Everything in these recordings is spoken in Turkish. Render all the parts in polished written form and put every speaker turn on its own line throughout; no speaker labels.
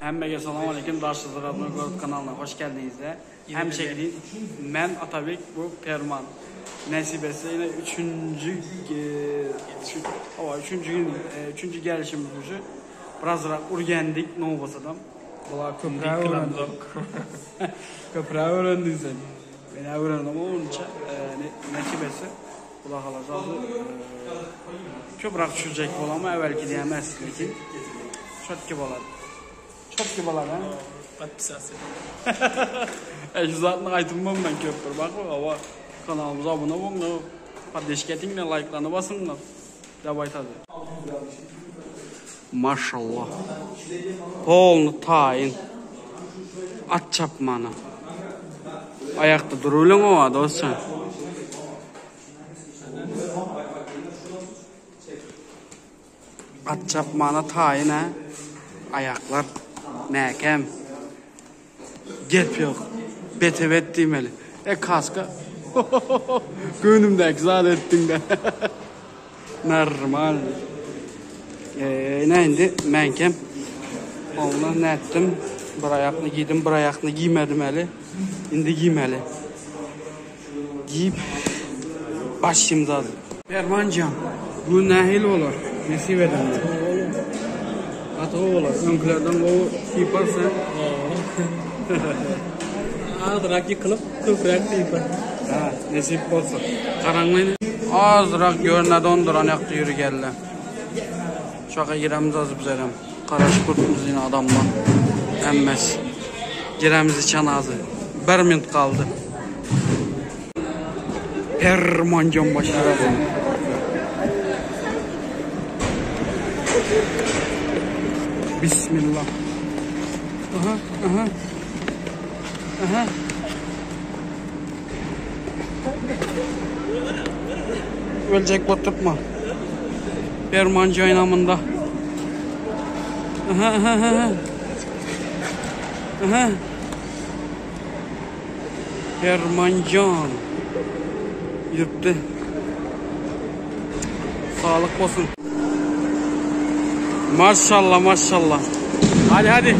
Həmməgə salam aleyküm. Daşsızlıq adına Qurd kanalına xoş gəldiniz. Həmşəklik, mən Atabek, bu Perman. Nəsibəsi yine üçüncü gəlişimiz bu. Biraz urgendik, ne olmasadan.
Valla köprəyə öğrendim. Köprəyə öğrendin sen.
Ben öğrendim, onun için nəsibəsi kulaq alacağız. Köprək düşürecek bu ama əvvəlki deyəməz ki, çok gibi olar. Çok gibi olar, ha?
Подписаться.
Şu zaten aytılmam ben köprü. Bak ama kanalımıza abone olun. Kardeşketinle like'larını basın. Davay tadı. Maşallah. Polnu tayin. At çapmanı. Ayakta durulun o dostum. At çapmanı tayin ha. Ayaklar məhkəm. Gep yok. Bet demeli. Kaska. Gönlümdeki zat ettin de. Normal. Ne indi? Məhkəm. Onunla ne ettim? Bir ayaqını giydim, bir ayaqını giymedim eli. İndi giymeli. Giyip başlayayım zaten. Permancan. Bu nehil olur. Nesi verin? Atı olur. Önklerden o yaparsan.
Azırak yıkılıp köprək deyipər.
Ha, nesip olsa. Karanlığını azırak görünə donduran yaktı yürü geldi. Şaka giremiz azıp zərəm. Qaraşı kurtumuz yine adamla. Emmez. Giremiz içən azı. 1 minut kaldı. Permancan başlayalım. Bismillah. Aha, aha. Aha. Ölecek batırtma. Permanca oynamında. Aha, aha, aha. Aha. Permancan. Yırttı. Sağlık olsun. Maşallah maşallah. Hadi hadi.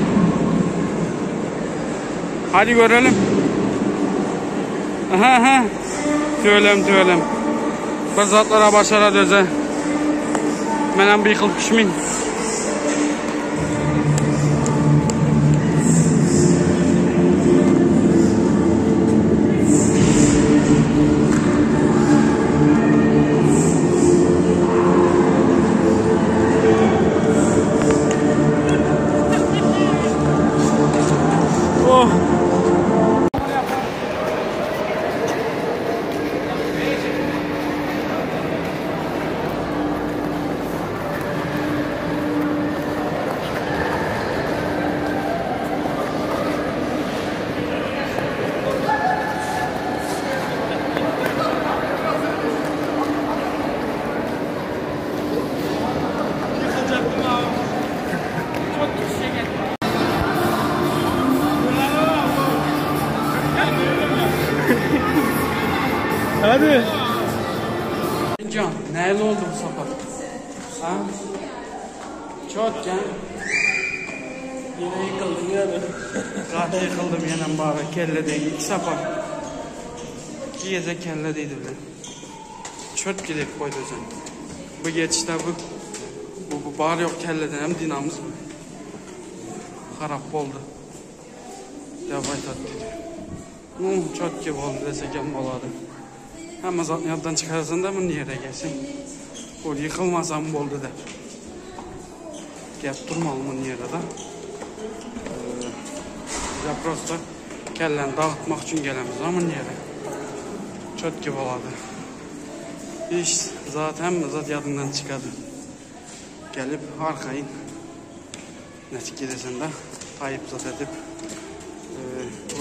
Hadi görelim. Aha aha. Tüylem. Bir zatlara başara döze. Mənim bir yıkılıp pişmin. Oh.
Hadi.
Can, neyle oldu bu sefer? Ha? Çok can.
Yine yıkıldım ya ben.
Zaten yıkıldım yine bari. Kelle değil. 2 sefer. 2 gece kelle değdi bile. Çok gidip koydu can. Bu geçişte bu bari yok kelleden hem dinamız mı? Harap oldu. Devay tatlıydı. Çok gibi oldu desek yapmaladı. Ama zaten yaddan çıkarsan da bunun yere gelsin. O yıkılmasam mı oldu der. Gel durmalı bunun yere de. Bize prosto kelleni dağıtmak için gelemiz ama yere. Çok gibi oladı. İş zaten yadından çıkardı. Gelip arkayın. Neçik gidersen de Tayyip zat edip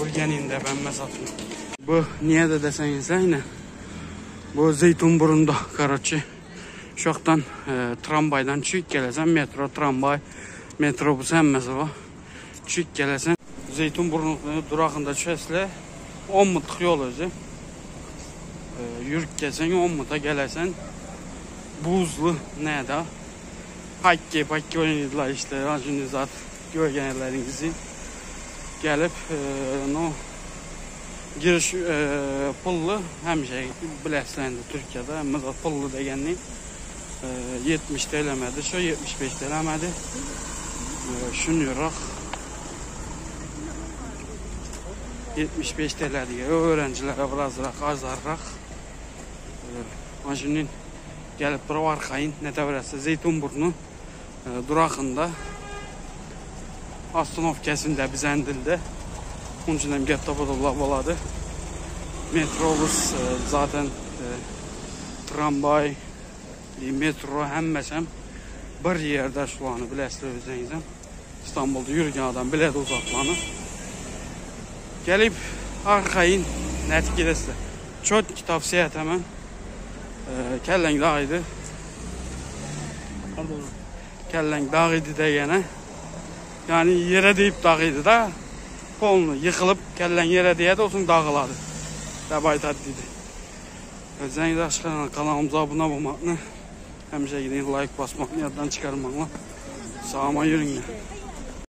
Urgeninde ben mesatım. Bu niye de deseniz yine. Bu Zeytinburnu'nda Karachi. Şoktan tramvaydan çıkıp gelesen metro, tramvay, metrobüs hemmesi var. Çıkıp gelesen Zeytinburnu durağında çösle 10 minutlik yol özü. Yürüp gelsen 10 minuta gelesen buzlu ne de Hakki oynadılar işte. Şimdi zaten görgenlerinizi gelip no giriş pullu hemşe bileslendi Türkiye'de ama da pullu degenli 70 TL'medi şu 75 TL'medi şunyorak 75 TL diye öğrencilere birazcık azarrak maşinin gelip bir arkayın ne devresi Zeytinburnu durakında Astanovkasında bizendildi. Onun için hem Gettopadollah boladı. Metrobus zaten tramvay, metro hemmesem bir yerde şu anı bilesizler özünüzden. İstanbul'da yürüyen adam biledi uzaklarını. Gelip arkayın neticesi. Çok tavsiye et hemen. Kellen dağıydı. Kellen dağıydı da yine. Yani yere deyip dağıydı da kolunu yıkılıp kellen yere diye de olsun dağıladı. Debaytat dedi. Özünüzden aşkına kanalımıza abone olmakla hemşe gidin like basmakla yaddan çıkarmakla sağıma yürüyün.